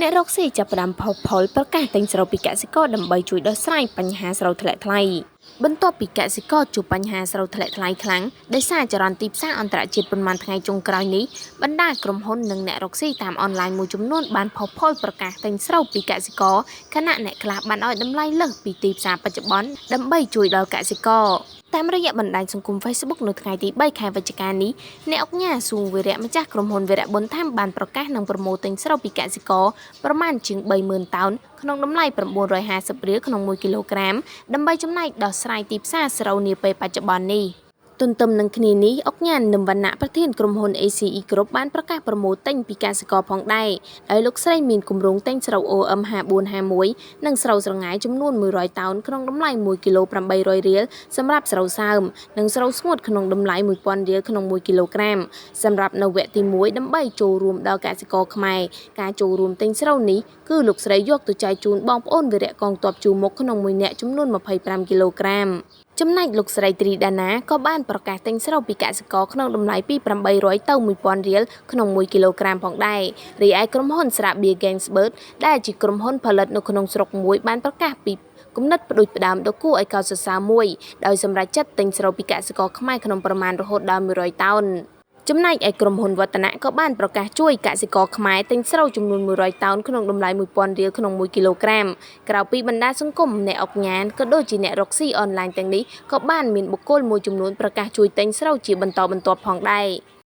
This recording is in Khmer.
អ្នករកស៊ីចាប់ផ្ដើមផុសផុលប្រកាសទិញស្រូវពីកសិករដើម្បីជួយដោះស្រាយបញ្ហាស្រូវធ្លាក់ថ្លៃបន្ទាប់ពីកសិករជួបបញ្ហាស្រូវធ្លាក់ថ្លៃខ្លាំងដោយសារចរន្តទីផ្សារអន្តរជាតិប៉ុន្មានថ្ងៃចុងក្រោយនេះបណ្ដាក្រុមហ៊ុននិងអ្នករកស៊ីតាមអនឡាញមួយចំនួនបានផុសផុលប្រកាសទិញស្រូវពីកសិករខណៈអ្នកខ្លះបានឲ្យតម្លៃលើសពីទីផ្សារបច្ចុប្បន្នដើម្បីជួយដល់កសិករតាមរយៈបណ្ដាញសង្គម Facebook នៅថ្ងៃទី3ខែវិច្ឆិកានេះអ្នកអង្គការសួងវីរៈម្ចាស់ក្រុមហ៊ុនវីរៈប៊ុនថាំបានប្រកាសនឹងប្រមូលទិញស្រូវពីកសិករប្រមាណជាង30,000 តោនក្នុងតម្លៃ950រៀលក្នុង1គីឡូក្រាមដើម្បីចំណែកដោះស្រាយទីផ្សារស្រូវនាពេលបច្ចុប្បន្ននេះទន្ទឹមនឹងគ្នានេះអង្គការនិមវណ្ណៈប្រធានក្រុមហ៊ុន ACE Group បានប្រកាសប្រមូលទិញពីកសិករផងដែរដោយលោកស្រីមានគម្រោងទិញស្រូវ OM5451 និងស្រូវស្រងាយចំនួន100 តោនក្នុងតម្លៃ1គីឡូ800រៀលសម្រាប់ស្រូវសើមនិងស្រូវស្ងួតក្នុងតម្លៃ1000រៀលក្នុង1គីឡូក្រាមសម្រាប់នៅវគ្គទី1ដើម្បីចូលរួមដល់កសិករខ្មែរការចូលរួមទិញស្រូវនេះគឺលោកស្រីយកទៅចែកជូនបងប្អូនវីរៈកងទ័ពជួរមុខក្នុងមួយនាក់ចំនួន25គីឡូក្រាមចំណែកលោកស្រីទ្រីដាណាក៏បានប្រកាសទិញស្រូវពីកសិករក្នុងតម្លៃពី800ទៅ1000រៀលក្នុង1គីឡូក្រាមផងដែររីឯក្រុមហ៊ុនស្រាបៀរ Gainsbird ដែលជាក្រុមហ៊ុនផលិតនៅក្នុងស្រុកមួយបានប្រកាសពីគំនិតផ្ដួចផ្ដើមដ៏គួរឲ្យកោតសរសើរមួយដោយសម្រេចចិត្តទិញស្រូវពីកសិករខ្មែរក្នុងប្រមាណរហូតដល់100 តោនចំណែកឯក្រុមហ៊ុនវឌ្ឍនៈក៏បានប្រកាសជួយកសិករខ្មែរទិញស្រូវចំនួន100 តោនក្នុងតម្លៃ1000រៀលក្នុង1គីឡូក្រាមក្រៅពីបណ្ដាសង្គមអ្នកអង្គការក៏ដូចជាអ្នករកស៊ីអនឡាញទាំងនេះក៏បានមានបុគ្គលមួយចំនួនប្រកាសជួយទិញស្រូវជាបន្តបន្ទាប់ផងដែរ